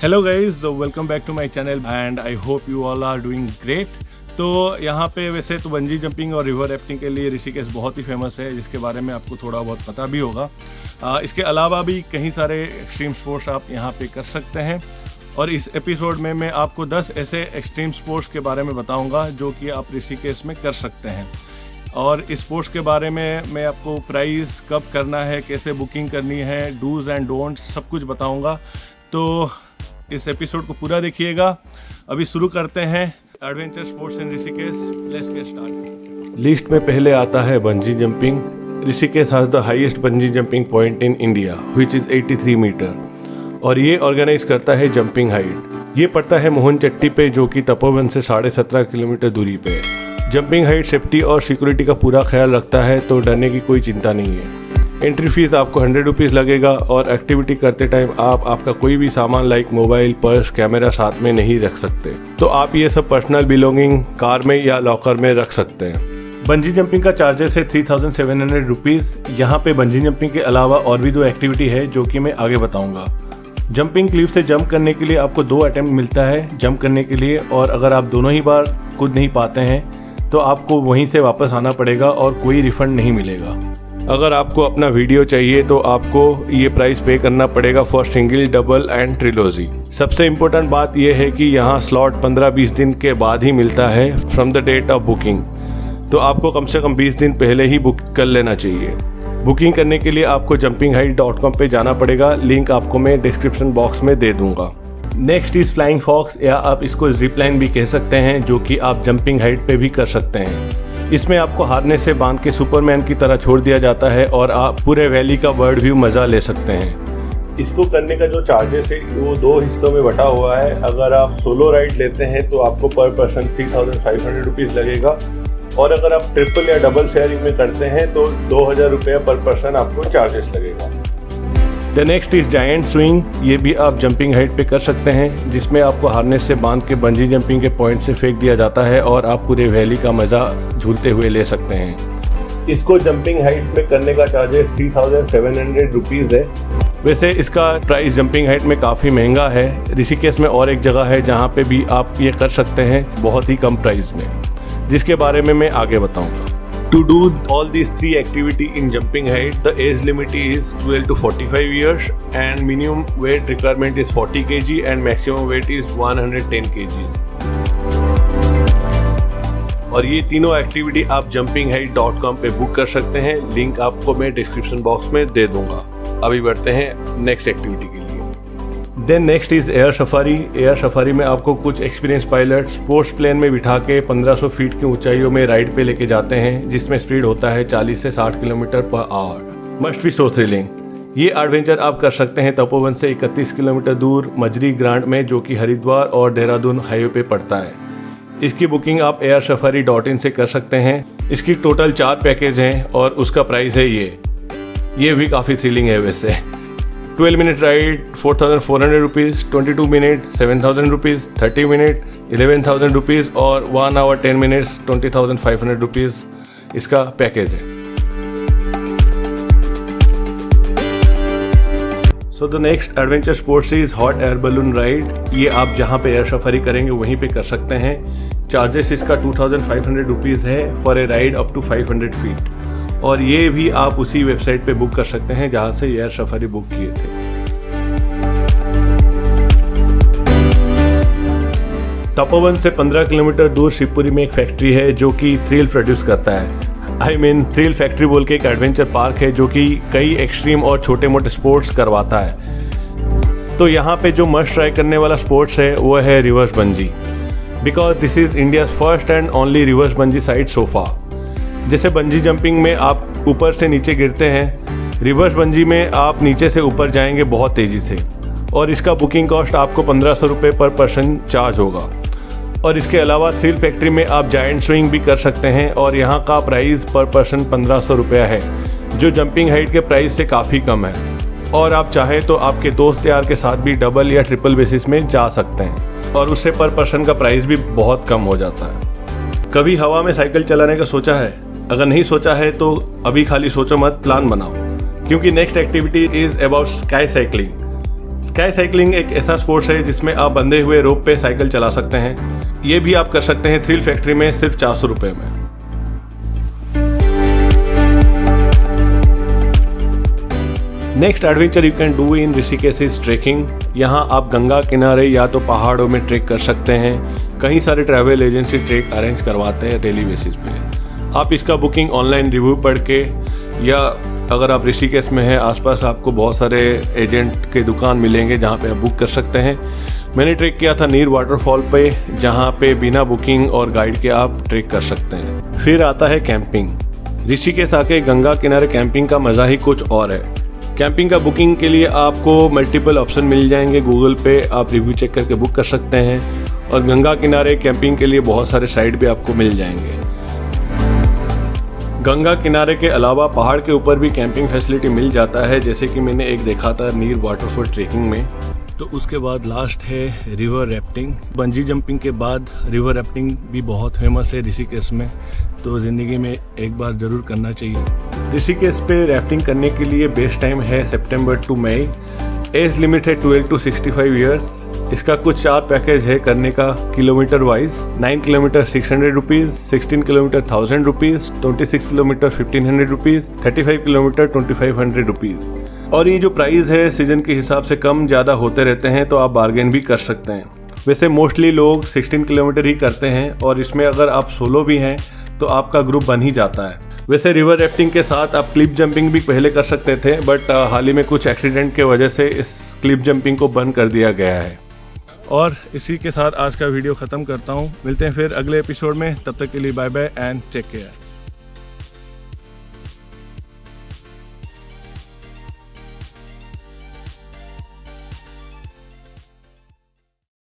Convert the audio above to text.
Hello guys, welcome back to my channel and I hope you all are doing great. तो यहाँ पे वैसे तो बंजी जंपिंग और रिवर राफ्टिंग के लिए ऋषिकेश बहुत ही फेमस है, जिसके बारे में आपको थोड़ा बहुत पता भी होगा। इसके अलावा भी कई सारे एक्सट्रीम स्पोर्ट्स आप यहाँ पे कर सकते हैं और इस एपिसोड में मैं आपको 10 ऐसे एक्सट्रीम स्पोर्ट्स के बारे में बताऊँगा जो कि आप ऋषिकेश में कर सकते हैं। और इस स्पोर्ट्स के बारे में मैं आपको प्राइस, कब करना है, कैसे बुकिंग करनी है, डूज़ एंड डोंट्स सब कुछ बताऊँगा। तो इस एपिसोड को पूरा देखिएगा। अभी शुरू करते हैं adventure sports in Rishikesh. Let's get start. List में पहले आता है bungee jumping. Rishikesh has the highest bungee jumping point in India which is 83 metre और ये ऑर्गेनाइज करता है जंपिंग हाइट। ये पड़ता है मोहनचट्टी पे, जो कि तपोवन से 17.5 किलोमीटर दूरी पे है। जंपिंग हाइट सेफ्टी और सिक्योरिटी का पूरा ख्याल रखता है, तो डरने की कोई चिंता नहीं है। एंट्री फीस आपको 100 रुपीज़ लगेगा और एक्टिविटी करते टाइम आप आपका कोई भी सामान लाइक मोबाइल, पर्स, कैमरा साथ में नहीं रख सकते। तो आप ये सब पर्सनल बिलोंगिंग कार में या लॉकर में रख सकते हैं। बंजी जंपिंग का चार्जेस है 3700 रुपीज़। यहाँ पे बंजी जंपिंग के अलावा और भी 2 एक्टिविटी है जो कि मैं आगे बताऊँगा। जंपिंग क्लिफ से जंप करने के लिए आपको 2 अटेम्प्ट मिलता है जंप करने के लिए, और अगर आप दोनों ही बार कूद नहीं पाते हैं तो आपको वहीं से वापस आना पड़ेगा और कोई रिफंड नहीं मिलेगा। अगर आपको अपना वीडियो चाहिए तो आपको ये प्राइस पे करना पड़ेगा for single, double and trilogy. सबसे इम्पोर्टेंट बात यह है कि यहाँ स्लॉट 15-20 दिन के बाद ही मिलता है from the date of booking, तो आपको कम से कम 20 दिन पहले ही बुक कर लेना चाहिए। बुकिंग करने के लिए आपको jumpingheight.com पे जाना पड़ेगा। लिंक आपको मैं डिस्क्रिप्शन बॉक्स में दे दूँगा। नेक्स्ट इज़ फ्लाइंग फॉक्स, या आप इसको जिप लाइन भी कह सकते हैं, जो कि आप जंपिंग हाइट पे भी कर सकते हैं। इसमें आपको हार्नेस से बांध के सुपरमैन की तरह छोड़ दिया जाता है और आप पूरे वैली का बर्ड व्यू मज़ा ले सकते हैं। इसको करने का जो चार्जेस है वो 2 हिस्सों में बटा हुआ है। अगर आप सोलो राइड लेते हैं तो आपको पर पर्सन 3500 रुपीज़ लगेगा, और अगर आप ट्रिपल या डबल शेयरिंग में करते हैं तो 2000 रुपये पर पर्सन आपको चार्जेस लगेगा। The next is giant swing. ये भी आप जंपिंग हाइट पे कर सकते हैं, जिसमें आपको हार्नेस से बांध के बंजी जंपिंग के पॉइंट से फेंक दिया जाता है और आप पूरे वैली का मज़ा झूलते हुए ले सकते हैं। इसको जंपिंग हाइट पे करने का चार्जेस 3700 रुपीज़ है। वैसे इसका प्राइस जंपिंग हाइट में काफ़ी महंगा है। ऋषिकेश में और एक जगह है जहाँ पे भी आप ये कर सकते हैं बहुत ही कम प्राइस में, जिसके बारे में मैं आगे बताऊँगा। To do all these 3 activity in jumping height, the age limit is 12 to 45 years and minimum weight requirement is 40 kg and maximum weight is 110 kg. और ये तीनों एक्टिविटी आप jumpingheight.com पे बुक कर सकते हैं। लिंक आपको मैं डिस्क्रिप्शन बॉक्स में दे दूंगा। अभी बढ़ते हैं नेक्स्ट एक्टिविटी के लिए। Then next is air safari. Air safari में आपको कुछ एक्सपीरियंस पायलट स्पोर्ट्स प्लेन में बिठा के 1500 फीट की ऊंचाइयों में राइड पे लेके जाते हैं, जिसमें स्पीड होता है 40 से 60 kilometre per hour. Must be so thrilling. ये एडवेंचर आप कर सकते हैं तपोवन से 31 किलोमीटर दूर मजरी ग्रांट में, जो कि हरिद्वार और देहरादून हाईवे पे पड़ता है। इसकी बुकिंग आप airsafari.in से कर सकते हैं। इसकी टोटल 4 पैकेज हैं और उसका प्राइस है ये भी काफ़ी थ्रिलिंग है वैसे। 12 minute ride 4400 rupees, 22 minute 7000 rupees, 30 minute 11000 rupees और 1 आवर 10 मिनट्स 20500 रुपीज़ इसका पैकेज है। So the next adventure sports is hot air balloon ride. ये आप जहाँ पे एयर सफारी करेंगे वहीं पे कर सकते हैं। चार्जेस इसका 2500 रुपीज़ है for a ride up to 500 feet, और ये भी आप उसी वेबसाइट पे बुक कर सकते हैं जहाँ से एयर सफारी बुक किए थे। तपोवन से 15 किलोमीटर दूर शिवपुरी में एक फैक्ट्री है जो कि थ्रिल प्रोड्यूस करता है। थ्रिल फैक्ट्री बोल के एक एडवेंचर पार्क है जो कि कई एक्सट्रीम और छोटे मोटे स्पोर्ट्स करवाता है। तो यहाँ पे जो मस्ट ट्राई करने वाला स्पोर्ट्स है वो है reverse bungee, because this is India's first and only reverse bungee site so far. जैसे बंजी जंपिंग में आप ऊपर से नीचे गिरते हैं, रिवर्स बंजी में आप नीचे से ऊपर जाएंगे बहुत तेज़ी से, और इसका बुकिंग कॉस्ट आपको 1500 रुपये पर पर्सन चार्ज होगा। और इसके अलावा थ्रिल फैक्ट्री में आप जायंट स्विंग भी कर सकते हैं और यहाँ का प्राइस पर पर्सन 1500 रुपया है, जो जंपिंग हाइट के प्राइस से काफ़ी कम है। और आप चाहें तो आपके दोस्त यार के साथ भी डबल या ट्रिपल बेसिस में जा सकते हैं, और उससे पर पर्सन का प्राइस भी बहुत कम हो जाता है। कभी हवा में साइकिल चलाने का सोचा है? अगर नहीं सोचा है तो अभी खाली सोचो मत, प्लान बनाओ, क्योंकि next activity is about sky cycling. Sky cycling एक ऐसा स्पोर्ट्स है जिसमें आप बंधे हुए रोप पे साइकिल चला सकते हैं। ये भी आप कर सकते हैं थ्रिल फैक्ट्री में सिर्फ 400 रुपये में। Next adventure you can do in Rishikesh is trekking. यहाँ आप गंगा किनारे या तो पहाड़ों में ट्रेक कर सकते हैं। कई सारे ट्रैवल एजेंसी ट्रेक अरेंज करवाते हैं डेली बेसिस पे। आप इसका बुकिंग ऑनलाइन रिव्यू पढ़ के, या अगर आप ऋषिकेश में हैं आसपास आपको बहुत सारे एजेंट के दुकान मिलेंगे जहाँ पे आप बुक कर सकते हैं। मैंने ट्रेक किया था नीर वाटरफॉल पे, जहाँ पे बिना बुकिंग और गाइड के आप ट्रेक कर सकते हैं। फिर आता है कैंपिंग। ऋषिकेश आके गंगा किनारे कैंपिंग का मज़ा ही कुछ और है। कैंपिंग का बुकिंग के लिए आपको मल्टीपल ऑप्शन मिल जाएंगे। गूगल पे आप रिव्यू चेक करके बुक कर सकते हैं, और गंगा किनारे कैंपिंग के लिए बहुत सारे साइट भी आपको मिल जाएंगे। गंगा किनारे के अलावा पहाड़ के ऊपर भी कैंपिंग फैसिलिटी मिल जाता है, जैसे कि मैंने एक देखा था नीर वाटरफॉल ट्रेकिंग में। तो उसके बाद लास्ट है रिवर रैफ्टिंग। बंजी जंपिंग के बाद रिवर रैफ्टिंग भी बहुत फेमस है ऋषिकेश में, तो ज़िंदगी में एक बार ज़रूर करना चाहिए। ऋषिकेश पे रैफ्टिंग करने के लिए बेस्ट टाइम है सितंबर टू मई। एज लिमिट है 12 to 65 ईयर्स। इसका कुछ 4 पैकेज है करने का kilometre wise. 9 kilometre 600 rupees, 16 kilometre 1000 rupees, 26 kilometre 1500 rupees, 35 kilometre 2500 rupees. और ये जो प्राइस है सीजन के हिसाब से कम ज़्यादा होते रहते हैं, तो आप बार्गेन भी कर सकते हैं। वैसे मोस्टली लोग 16 किलोमीटर ही करते हैं, और इसमें अगर आप सोलो भी हैं तो आपका ग्रुप बन ही जाता है। वैसे रिवर राफ्टिंग के साथ आप क्लिप जंपिंग भी पहले कर सकते थे, बट हाल ही में कुछ एक्सीडेंट के वजह से इस क्लिप जंपिंग को बंद कर दिया गया है। और इसी के साथ आज का वीडियो ख़त्म करता हूँ। मिलते हैं फिर अगले एपिसोड में, तब तक के लिए bye bye and take care.